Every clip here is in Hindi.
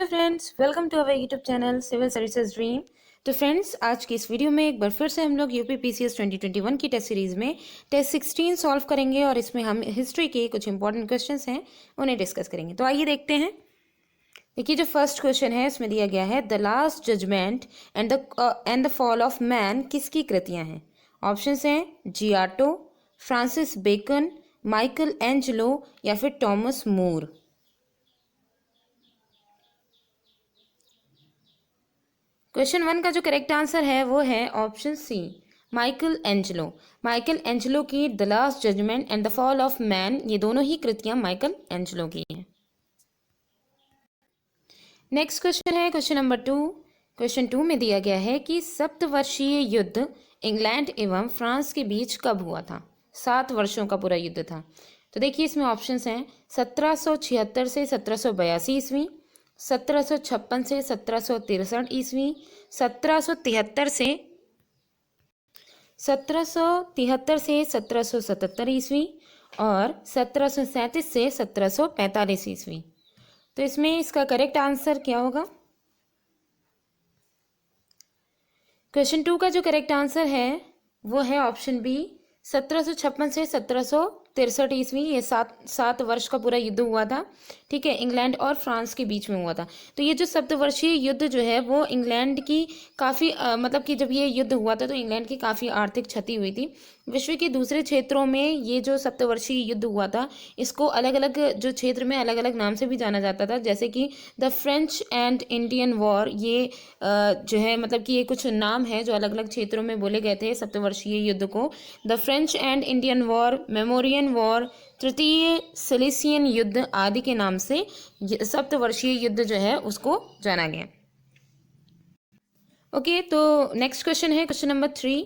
Hello friends, welcome to our YouTube channel civil services dream. तो फ्रेंड्स, आज की इस वीडियो में एक बार फिर से हम लोग यूपी पीसीएस 2021 की टेस्ट सीरीज़ में टेस्ट 16 सॉल्व करेंगे और इसमें हम हिस्ट्री के कुछ इंपॉर्टेंट क्वेश्चंस हैं उन्हें डिस्कस करेंगे। तो आइए देखते हैं। देखिए, जो फर्स्ट क्वेश्चन है उसमें दिया गया है the last judgement and the fall of man किसकी कृतियाँ हैं। ऑप्शंस हैं Giotto, Francis Bacon, Michelangelo या फिर टॉमस मूर। क्वेश्चन 1 का जो करेक्ट आंसर है वो है option C, Michelangelo. Michelangelo की the last judgement and the fall of man, ये दोनों ही कृतियां माइकल एंजेलो की हैं। नेक्स्ट क्वेश्चन है क्वेश्चन नंबर 2। क्वेश्चन 2 में दिया गया है कि सप्तवर्षीय युद्ध इंग्लैंड एवं फ्रांस के बीच कब हुआ था। 7 वर्षों का पूरा युद्ध था। तो देखिए, इसमें ऑप्शंस हैं 1776 से 1782 ईस्वी, 1756 से 1763 ईस्वी, 1773 से 1777 ईस्वी और 1737 से 1745 ईस्वी। तो इसमें इसका करेक्ट आंसर क्या होगा। क्वेश्चन 2 का जो करेक्ट आंसर है वो है ऑप्शन बी, 1756 से 1763 ईस्वी। ये सात वर्ष का पूरा युद्ध हुआ था। ठीक है, इंग्लैंड और फ्रांस के बीच में हुआ था। तो ये जो सप्तवर्षीय युद्ध जो है वो इंग्लैंड की काफ़ी मतलब कि जब ये युद्ध हुआ था तो इंग्लैंड की काफ़ी आर्थिक क्षति हुई थी। विश्व के दूसरे क्षेत्रों में ये जो सप्तवर्षीय युद्ध हुआ था इसको अलग अलग जो क्षेत्र में अलग अलग नाम से भी जाना जाता था, जैसे कि the French and Indian war. ये जो है मतलब कि ये कुछ नाम है जो अलग अलग क्षेत्रों में बोले गए थे सप्तवर्षीय युद्ध को। The French and Indian war, मेमोरियन war, तृतीय सिलिसियन युद्ध आदि के नाम से सप्तवर्षीय युद्ध जो है उसको जाना गया। ओके, तो नेक्स्ट क्वेश्चन है क्वेश्चन नंबर 3।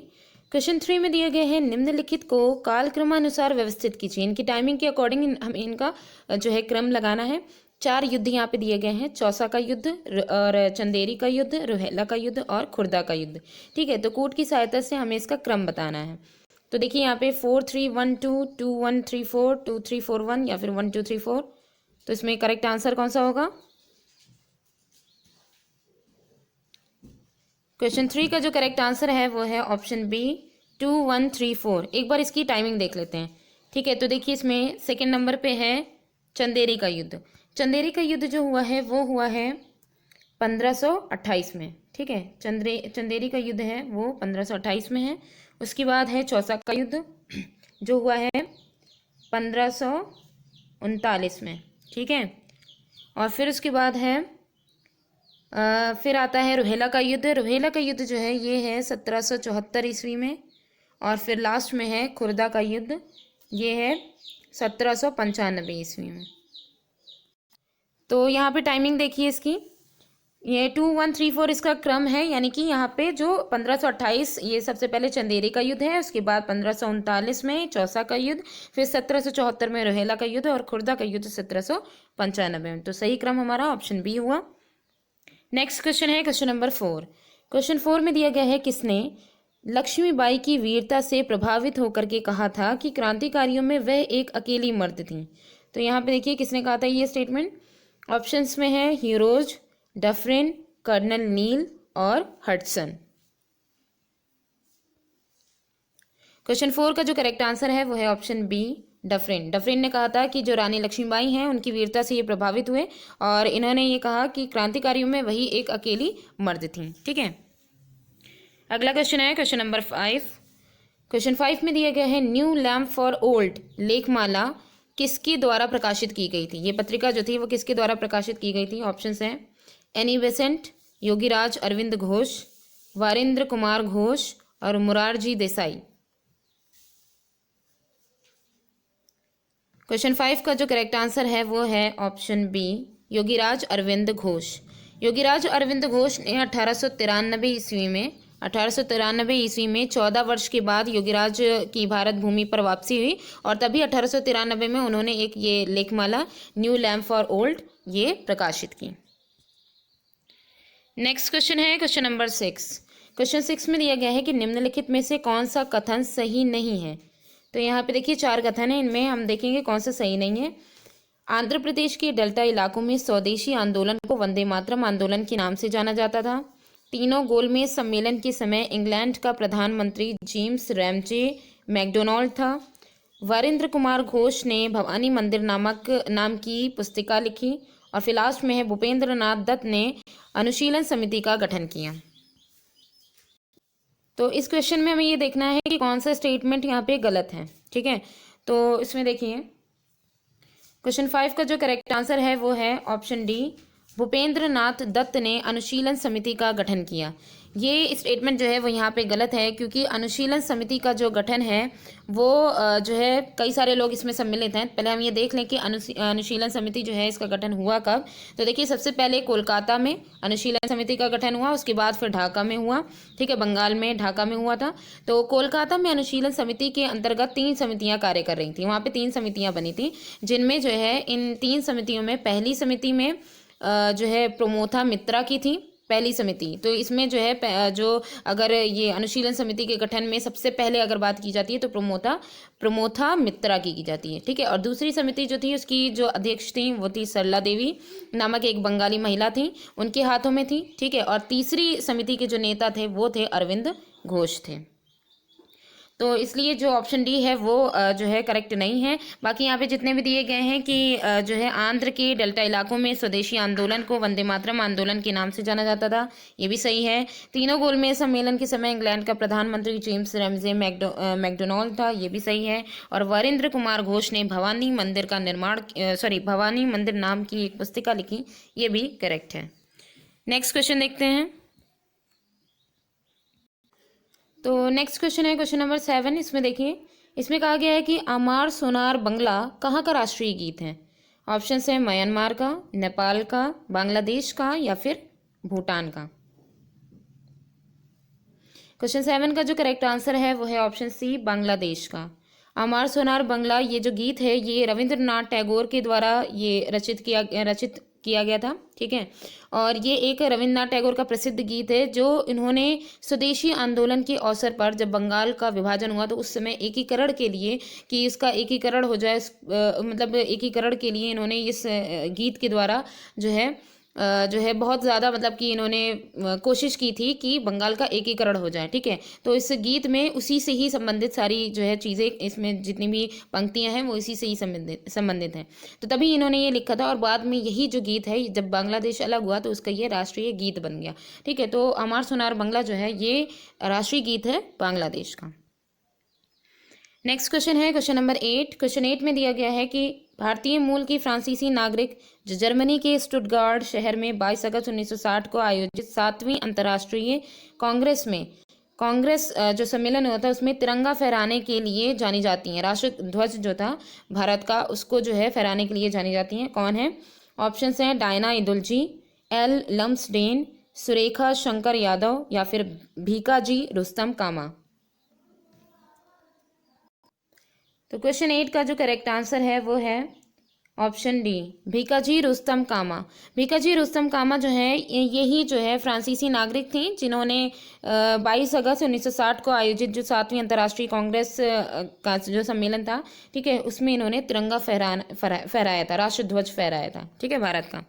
क्वेश्चन 3 में दिया गया है निम्नलिखित को कालक्रमानुसार व्यवस्थित कीजिए। इनकी टाइमिंग के अकॉर्डिंग हम इनका जो है क्रम लगाना है। 4 युद्ध यहाँ पे दिए गए हैं, चौसा का युद्ध और चंदेरी का युद्ध, रोहेला का युद्ध और खुर्दा का युद्ध। ठीक है, तो कोड की सहायता से हमें इसका क्रम बताना है। तो देखिए यहाँ पे 4 3 1 2 2 1 3 4 2 3 4 1 या फिर 1 2 3 4। तो इसमें करेक्ट आंसर कौन सा होगा। क्वेश्चन 3 का जो करेक्ट आंसर है वो है ऑप्शन बी, 2 1 3 4। एक बार इसकी टाइमिंग देख लेते हैं। ठीक है, तो देखिए इसमें सेकेंड नंबर पे है चंदेरी का युद्ध। चंदेरी का युद्ध जो हुआ है वो हुआ है 1528 में। ठीक है, चंदेरी का युद्ध है वो 1528 में है। उसके बाद है चौसा का युद्ध जो हुआ है 1539 में। ठीक है, और फिर उसके बाद है फिर आता है रोहेला का युद्ध। रोहेला का युद्ध जो है ये है 1774 ईस्वी में। और फिर लास्ट में है खुर्दा का युद्ध, ये है 1795 ईस्वी में। तो यहाँ पे टाइमिंग देखिए इसकी, ये 2 1 3 4 इसका क्रम है, यानी कि यहाँ पे जो 1528 ये सबसे पहले चंदेरी का युद्ध है, उसके बाद 1539 में चौसा का युद्ध, फिर 1774 में रोहेला का युद्ध और खुर्दा का युद्ध 1795 में। तो सही क्रम हमारा ऑप्शन बी हुआ। नेक्स्ट क्वेश्चन है क्वेश्चन नंबर 4। क्वेश्चन 4 में दिया गया है किसने लक्ष्मीबाई की वीरता से प्रभावित होकर के कहा था कि क्रांतिकारियों में वह एक अकेली मर्द थी। तो यहाँ पे देखिए किसने कहा था ये स्टेटमेंट। ऑप्शंस में है हीरोज, डफरिन, कर्नल नील और हडसन। क्वेश्चन 4 का जो करेक्ट आंसर है वो है ऑप्शन बी, डफरिन। डफरिन ने कहा था कि जो रानी लक्ष्मीबाई हैं उनकी वीरता से ये प्रभावित हुए और इन्होंने ये कहा कि क्रांतिकारियों में वही एक अकेली मर्द थी। ठीक है, अगला क्वेश्चन है क्वेश्चन नंबर 5। क्वेश्चन 5 में दिया गया है न्यू लैम्प फॉर ओल्ड लेखमाला किसके द्वारा प्रकाशित की गई थी। ये पत्रिका जो थी वो किसके द्वारा प्रकाशित की गई थी। ऑप्शंस हैं एनी बेसेंट, योगीराज अरविंद घोष, वारेंद्र कुमार घोष और मुरारजी देसाई। क्वेश्चन 5 का जो करेक्ट आंसर है वो है ऑप्शन बी, योगीराज अरविंद घोष। योगीराज अरविंद घोष ने 1893 ईस्वी में 14 वर्ष के बाद योगीराज की भारत भूमि पर वापसी हुई और तभी 1893 में उन्होंने एक ये लेखमाला न्यू लैम्प फॉर ओल्ड ये प्रकाशित की। नेक्स्ट क्वेश्चन है क्वेश्चन नंबर 6। क्वेश्चन 6 में दिया गया है कि निम्नलिखित में से कौन सा कथन सही नहीं है। तो यहाँ पे देखिए 4 कथन है, इनमें हम देखेंगे कौन सा सही नहीं है। आंध्र प्रदेश के डेल्टा इलाकों में स्वदेशी आंदोलन को वंदे मातरम आंदोलन के नाम से जाना जाता था। तीनों गोलमेज सम्मेलन के समय इंग्लैंड का प्रधानमंत्री जेम्स रैमजे मैकडोनाल्ड था। वरिंद्र कुमार घोष ने भवानी मंदिर नाम की पुस्तिका लिखी। और फिर लास्ट में है भूपेंद्र नाथ दत्त ने अनुशीलन समिति का गठन किया। तो इस क्वेश्चन में हमें ये देखना है कि कौन सा स्टेटमेंट यहाँ पे गलत है। ठीक है, तो इसमें देखिए क्वेश्चन 5 का जो करेक्ट आंसर है वो है ऑप्शन डी, भूपेंद्र नाथ दत्त ने अनुशीलन समिति का गठन किया। ये स्टेटमेंट जो है वो यहाँ पे गलत है, क्योंकि अनुशीलन समिति का जो गठन है वो जो है कई सारे लोग इसमें सम्मिलित हैं। पहले हम ये देख लें कि अनुशीलन समिति जो है इसका गठन हुआ कब। तो देखिए सबसे पहले कोलकाता में अनुशीलन समिति का गठन हुआ, उसके बाद फिर ढाका में हुआ। ठीक है, बंगाल में ढाका में हुआ था। तो कोलकाता में अनुशीलन समिति के अंतर्गत 3 समितियाँ कार्य कर रही थी। वहाँ पर 3 समितियाँ बनी थी, जिनमें जो है इन 3 समितियों में पहली समिति में जो है प्रमोथा मित्रा की थी पहली समिति। तो इसमें जो है जो अगर ये अनुशीलन समिति के गठन में सबसे पहले अगर बात की जाती है तो प्रमोथा मित्रा की जाती है। ठीक है, और दूसरी समिति जो थी उसकी जो अध्यक्ष थी वो थी सरला देवी नामक एक बंगाली महिला थी, उनके हाथों में थी। ठीक है, और तीसरी समिति के जो नेता थे वो थे अरविंद घोष थे। तो इसलिए जो ऑप्शन डी है वो जो है करेक्ट नहीं है। बाकी यहाँ पे जितने भी दिए गए हैं कि जो है आंध्र के डेल्टा इलाकों में स्वदेशी आंदोलन को वंदे मातरम आंदोलन के नाम से जाना जाता था, ये भी सही है। तीनों गोलमेज सम्मेलन के समय इंग्लैंड का प्रधानमंत्री जेम्स रैमजे मैकडोनाल्ड था, ये भी सही है। और वरिंद्र कुमार घोष ने भवानी मंदिर नाम की एक पुस्तिका लिखी, ये भी करेक्ट है। नेक्स्ट क्वेश्चन देखते हैं। तो नेक्स्ट क्वेश्चन है क्वेश्चन नंबर 7। इसमें देखिए, इसमें कहा गया है कि अमार सोनार बंगला कहाँ का राष्ट्रीय गीत है। ऑप्शन है म्यांमार का, नेपाल का, बांग्लादेश का या फिर भूटान का। क्वेश्चन 7 का जो करेक्ट आंसर है वो है ऑप्शन सी, बांग्लादेश का। अमार सोनार बंगला ये जो गीत है ये रविंद्रनाथ टैगोर के द्वारा ये रचित किया गया था। ठीक है, और ये एक रविंद्रनाथ टैगोर का प्रसिद्ध गीत है जो इन्होंने स्वदेशी आंदोलन के अवसर पर जब बंगाल का विभाजन हुआ तो उस समय एकीकरण के लिए कि इसका एकीकरण हो जाए, मतलब एकीकरण के लिए इन्होंने इस गीत के द्वारा जो है बहुत ज़्यादा मतलब कि इन्होंने कोशिश की थी कि बंगाल का एकीकरण हो जाए। ठीक है, तो इस गीत में उसी से ही संबंधित सारी जो है चीज़ें, इसमें जितनी भी पंक्तियां हैं वो इसी से ही संबंधित हैं। तो तभी इन्होंने ये लिखा था और बाद में यही जो गीत है जब बांग्लादेश अलग हुआ तो उसका ये राष्ट्रीय गीत बन गया। ठीक है, तो अमार सोनार बंगला जो है ये राष्ट्रीय गीत है बांग्लादेश का। नेक्स्ट क्वेश्चन है क्वेश्चन नंबर 8। क्वेश्चन 8 में दिया गया है कि भारतीय मूल की फ्रांसीसी नागरिक जो जर्मनी के स्टुटगार्ट शहर में 22 अगस्त 1960 को आयोजित 7वीं अंतर्राष्ट्रीय कांग्रेस जो सम्मेलन हुआ था उसमें तिरंगा फहराने के लिए जानी जाती हैं। राष्ट्र ध्वज जो था भारत का उसको जो है फहराने के लिए जानी जाती हैं। कौन है? ऑप्शन हैं Diana Edulji, L Lumsden, Surekha Shankar Yadav या फिर भीकाजी रुस्तम कामा। तो क्वेश्चन 8 का जो करेक्ट आंसर है वो है ऑप्शन डी, भीकाजी रुस्तम कामा। भीकाजी रुस्तम कामा जो है यही जो है फ्रांसीसी नागरिक थी जिन्होंने 22 अगस्त 1960 को आयोजित जो 7वीं अंतर्राष्ट्रीय कांग्रेस का जो सम्मेलन था, ठीक है, उसमें इन्होंने तिरंगा फहराया था, राष्ट्र ध्वज फहराया था, ठीक है, भारत का।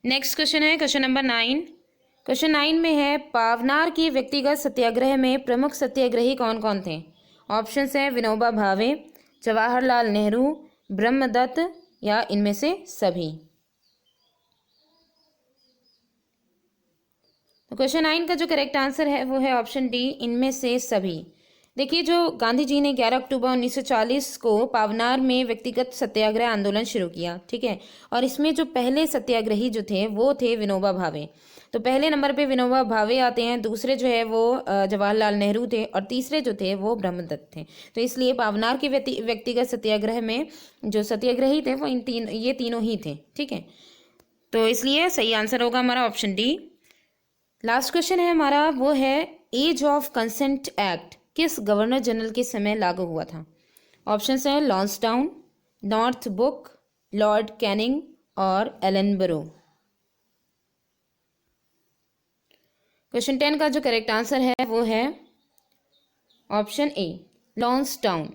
नेक्स्ट क्वेश्चन है क्वेश्चन नंबर 9। क्वेश्चन 9 में है पावनार की व्यक्तिगत सत्याग्रह में प्रमुख सत्याग्रही कौन कौन थे। ऑप्शन है विनोबा भावे, जवाहरलाल नेहरू, ब्रह्मदत्त या इनमें से सभी। तो क्वेश्चन 9 का जो करेक्ट आंसर है वो है ऑप्शन डी, इनमें से सभी। देखिए, जो गांधी जी ने 11 अक्टूबर 1940 को पावनार में व्यक्तिगत सत्याग्रह आंदोलन शुरू किया, ठीक है, और इसमें जो पहले सत्याग्रही जो थे वो थे विनोबा भावे। तो पहले नंबर पे विनोबा भावे आते हैं, दूसरे जो है वो जवाहरलाल नेहरू थे और तीसरे जो थे वो ब्रह्मदत्त थे। तो इसलिए पावनार के व्यक्तिगत सत्याग्रह में जो सत्याग्रही थे वो ये तीनों ही थे, ठीक है। तो इसलिए सही आंसर होगा हमारा ऑप्शन डी। लास्ट क्वेश्चन है हमारा वो है एज ऑफ कंसेंट एक्ट किस गवर्नर जनरल के समय लागू हुआ था। ऑप्शन है लॉन्सडाउन, नॉर्थ बुक, लॉर्ड कैनिंग और एलनबरो। क्वेश्चन 10 का जो करेक्ट आंसर है वो है ऑप्शन ए, लॉन्सडाउन।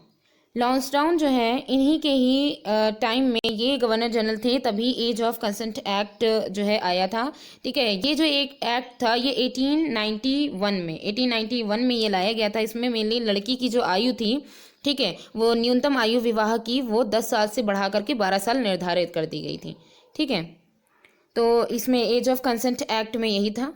लॉन्सडाउन जो है इन्हीं के ही टाइम में ये गवर्नर जनरल थे, तभी एज ऑफ कंसेंट एक्ट जो है आया था। ठीक है, ये जो एक एक्ट था ये 1891 में ये लाया गया था। इसमें मेनली लड़की की जो आयु थी, ठीक है, वो न्यूनतम आयु विवाह की वो 10 साल से बढ़ा करके 12 साल निर्धारित कर दी गई थी। ठीक है, तो इसमें एज ऑफ कंसेंट एक्ट में यही था।